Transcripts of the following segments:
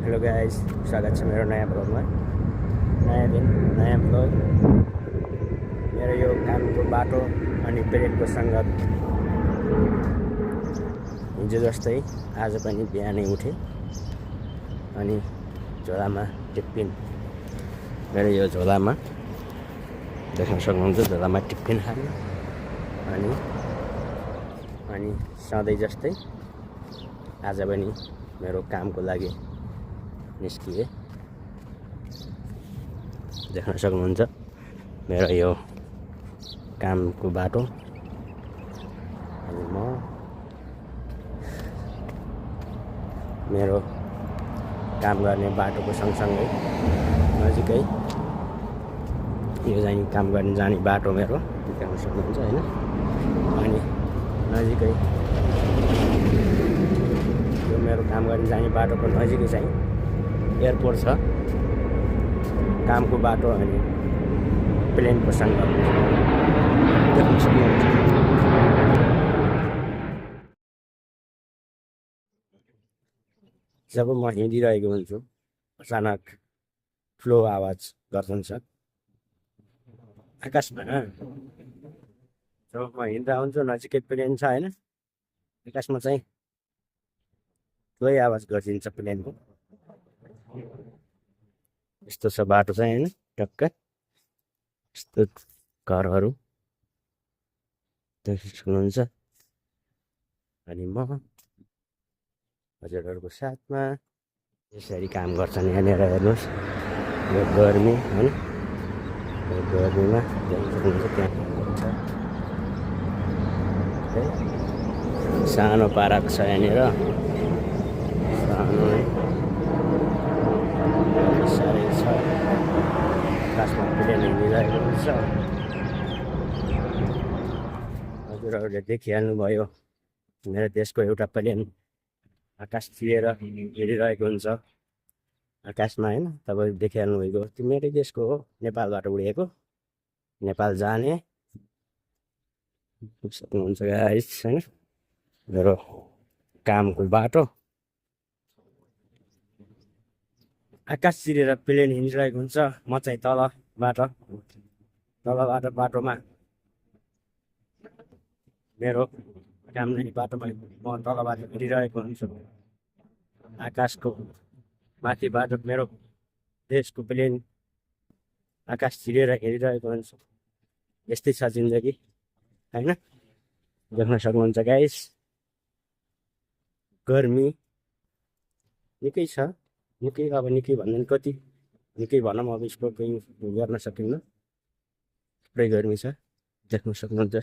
Hello guys, स्वागत छ मेरो नयाँ ब्लगमा। नयाँ दिन नयाँ ब्लग। मेरो यो कामको बाटो अनि प्लेनको सङ्गत हिजो जस्तै आज पनि बिहानै उठेँ अनि झोलामा टिफिन, मेरो यो झोलामा देख्न सक्नुहुन्छ, झोलामा टिफिन हाल्यो अनि सधैँ जस्तै आज पनि मेरो कामको लागि निस्किए। देख्न सक्नुहुन्छ मेरो यो कामको बाटो अनि म मेरो काम गर्ने बाटोको सँगसँगै नजिकै यो चाहिँ काम गर्ने जाने बाटो मेरो देख्न सक्नुहुन्छ हैन। अनि नजिकै यो मेरो काम गर्ने जाने बाटोको नजिकै चाहिँ एयरपोर्ट छ। कामको बाटो अनि प्लेनको सङ्गम देख्न सक्नुहुन्छ। जब म हिँडिरहेको हुन्छु अचानक ठुलो आवाज गर्छन्छ आकाशमा। जब म हिँड्दा हुन्छु नजिकै प्लेन छ हैन, आकाशमा चाहिँ ठुलै आवाज गरिदिन्छ प्लेनको। यस्तो छ बाटो चाहिँ हैन, टक्क यस्तो घरहरू देख्न सक्नुहुन्छ। अनि म हजुरहरूको साथमा यसरी काम गर्छन् यहाँनिर हेर्नुहोस्। यो गर्मी हैन, यो गर्मीमा देख्न सक्नुहुन्छ त्यहाँ सानो पार्क छ यहाँनिर, सानो साह्रै छ। आकाशमा प्लेन हिँडिरहेको हुन्छ। हजुरहरूले देखिहाल्नुभयो मेरो देशको एउटा प्लेन आकाश चिरेर हिँडिरहेको हुन्छ आकाशमा हैन। तपाईँ देखिहाल्नुभएको त्यो मेरै देशको हो, नेपालबाट उडेको, नेपाल जाने सक्नुहुन्छ गाइस हैन। मेरो कामको बाटो आकाश चिरेर प्लेन हिँडिरहेको हुन्छ। म चाहिँ तलबाट बाटोमा मेरो काम गर्ने बाटोमा म तलबाट हिँडिरहेको हुन्छु। आकाशको माथिबाट मेरो देशको प्लेन आकाश चिरेर हिँडिरहेको हुन्छ। यस्तै छ जिन्दगी हैन। देख्न सक्नुहुन्छ गाइस, गर्मी निकै छ। निकै अब निकै भन्दा नि कति निकै भनौँ, अब यसको केही गर्न सकिन्न, थुप्रै गर्मी छ देख्न सक्नुहुन्छ।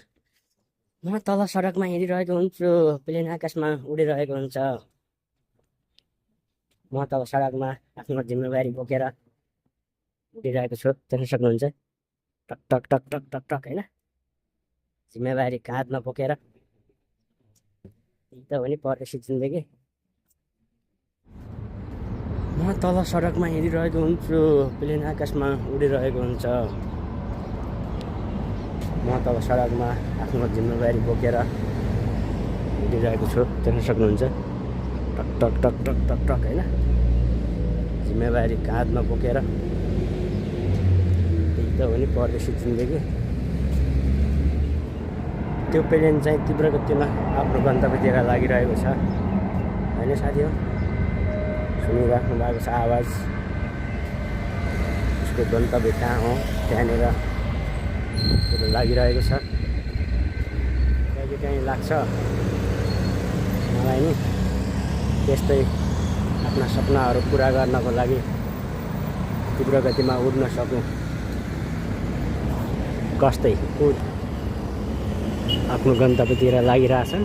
म तल सडकमा हिँडिरहेको हुन्छु, प्लेन आकाशमा उडिरहेको हुन्छ। म तल सडकमा आफ्नो जिम्मेवारी बोकेर उडिरहेको छु, देख्न सक्नुहुन्छ। टक टक टक टक टक टक हैन, जिम्मेवारी काँधमा बोकेर। त हो नि परदेशी जिन्दगी। म तल सडकमा हिँडिरहेको हुन्छु, प्लेन आकाशमा उडिरहेको हुन्छ। म तल सडकमा आफ्नो जिम्मेवारी बोकेर हिँडिरहेको छु, देख्न सक्नुहुन्छ। टक टक टक टक टक टक हैन, जिम्मेवारी काँधमा बोकेर। त्यही त हो नि परदेशी जिन्दगी। त्यो प्लेन चाहिँ तीव्र गतिमा आफ्नो गन्तव्यतिर लागिरहेको छ हैन साथीहरू। सुनिराख्नु भएको छ आवाज। उसको गन्तव्य कहाँ हो त्यहाँनिर लागिरहेको छ। कहिले लाग्छ मलाई नि त्यस्तै आफ्ना सपनाहरू पुरा गर्नको लागि तीव्र गतिमा उड्न सकौँ। कस्तै आफ्नो गन्तव्यतिर लागिरहेछन्,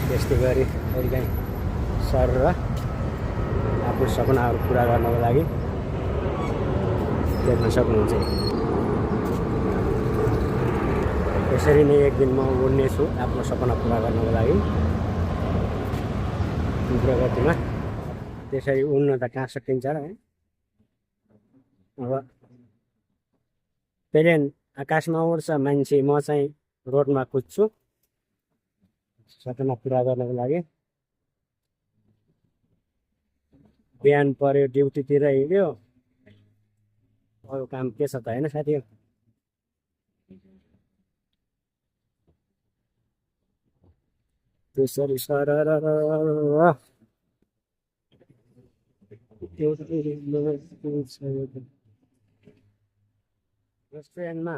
त्यस्तै गरी कहिलेकाहीँ सर र आफ्नो सपनाहरू पुरा गर्नको लागि देख्न सक्नुहुन्छ। यसरी नै एक दिन म उड्नेछु आफ्नो सपना पुरा गर्नको लागि तीव्र गतिमा। त्यसरी उड्न त कहाँ सकिन्छ र है। अब प्लेन आकाशमा उड्छ, मान्छे म चाहिँ रोडमा कुद्छु सपना पुरा गर्नको लागि। बिहान पऱ्यो ड्युटीतिर हिँड्यो, अरू काम के छ त होइन साथी। त्यसरी सरर रेस्टुरेन्टमा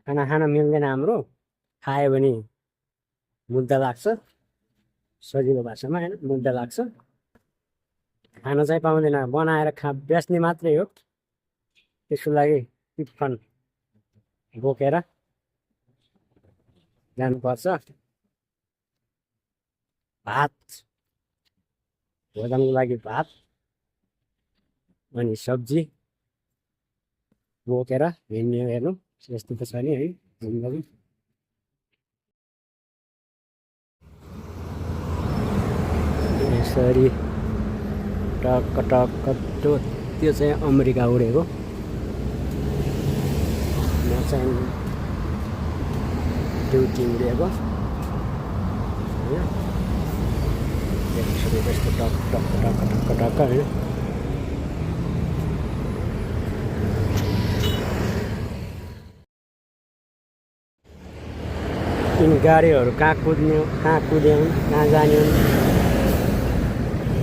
खाना खान मिल्दैन हाम्रो, खायो भने मुद्दा लाग्छ, सजिलो भाषामा होइन मुद्दा लाग्छ। खान चाहिँ पाउँदैन, बनाएर बेच्ने मात्रै हो। त्यसको लागि टिफन बोकेर जानुपर्छ। भात, भोजनको लागि भात अनि सब्जी बोकेर हिँड्ने हेर्नु, यस्तो त छ नि है जिन्दगी। यसरी टक्क टक्क त्यो चाहिँ अमेरिका उडेको, म चाहिँ ड्युटी उडेको। त्यस्तो टक टक टक टक टक होइन। यिनी गाडीहरू कहाँ कुद्ने, कहाँ कुद्यौँ, कहाँ जाने,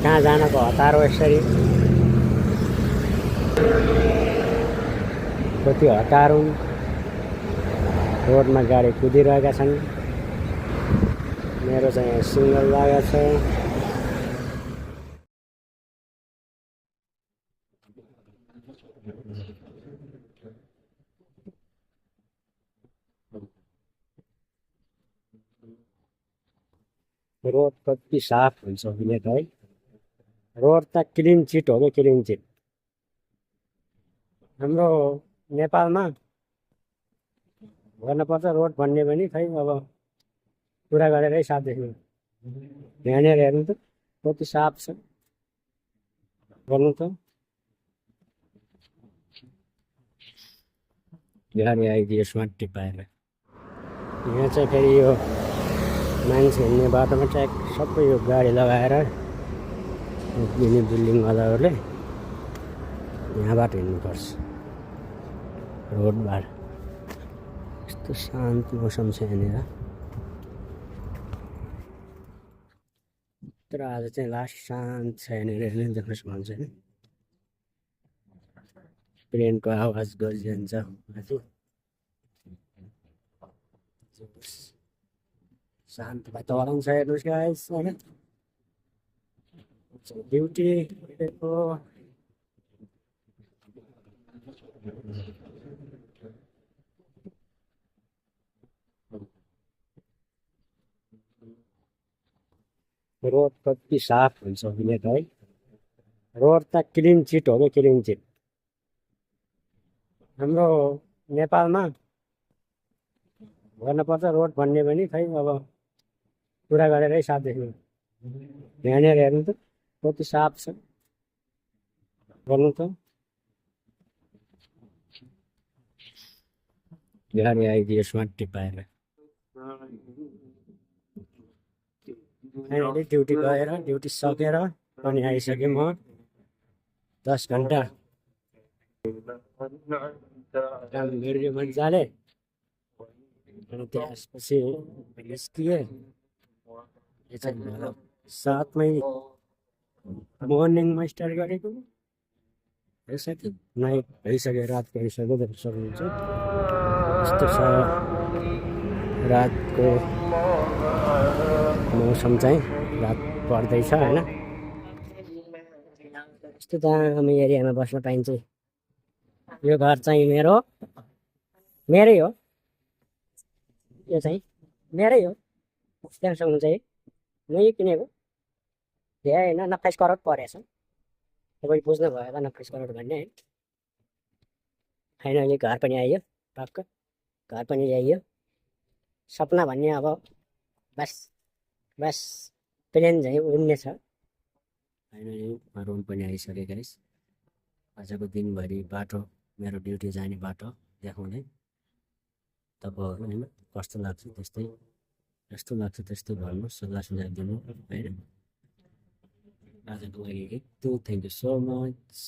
कहाँ जानको हतार हो। यसरी कति हतार हुन्, रोडमा गाडी कुदिरहेका छन्। मेरो चाहिँ सिग्नल लागेको छ। रोड कति साफ हुन्छ भने त है, रोड त क्लिन चिट हो क्या, क्लिन चिट। हाम्रो नेपालमा गर्नुपर्छ रोड भन्ने पनि खै अब पुरा गरेरै साफ देख्नु। यहाँनिर हेर्नु त कति साफ छ, गर्नु त। गाडी आइदियो स्मार्ट टिपाएर। यहाँ चाहिँ फेरि यो मान्छे हिँड्ने बाटोमा चाहिँ सबै यो गाडी लगाएर यिनी बिल्डिङवालाहरूले यहाँबाट हिँड्नुपर्छ रोडबाट। यस्तो शान्त मौसम छ यहाँनिर। तर आज चाहिँ लास्ट शान्त छ यहाँनिर, हेर्नु देख्न सक्नुहुन्छ होइन। प्लेनको आवाज गरिरहन्छ माथि। शान्त वातावरण छ हेर्नुहोस् गाइस होइन। ड्युटी हिँडेको रोड कति साफ हुन्छ भने त है, रोड त क्लिन चिट हो क्या, क्लिन चिट। हाम्रो नेपालमा गर्नुपर्छ रोड भन्ने पनि खै अब पुरा गरेरै साफ देख्नु। यहाँनिर हेर्नु त कति साफ छ, गर्नु त। गाडी आइदियो स्मार्ट टिपाएर। अहिले ड्युटी गएर ड्युटी सकेर अनि आइसकेँ म। 10 घन्टा काम गरियो मजाले। अनि त्यसपछि निस्किएँ। यो चाहिँ 7मै मर्निङमा स्टार्ट गरेको। यो साथी नाइट भइसक्यो, रात भइसक्यो, देख्न सक्नुहुन्छ। यस्तो छ रातको मौसम चाहिँ, रात पर्दैछ होइन। यस्तो दामी एरियामा बस्न पाइन्छ। यो घर चाहिँ मेरै हो, यो चाहिँ मेरै हो, देख्न सक्नुहुन्छ। मै किनेको, धेरै होइन 29 करोड परेछ। तपाईँ बुझ्नु भयो होला 29 करोड भन्ने है। फाइनली घर पनि आइयो, पक्क घर पनि ल्याइयो। सपना भन्ने अब बस बस प्लेन झैँ उड्ने छ। फाइनली रुम पनि आइसक्यो गाइस। आजको दिनभरि बाटो, मेरो ड्युटी जाने बाटो देखाउँदै तपाईँहरू होइन कस्तो लाग्छ त्यस्तै, जस्तो लाग्छ त्यस्तै भन्नु, सल्लाह सुझाव दिनु होइन। आजको लागि यति, थ्याङ्क यू सो मच।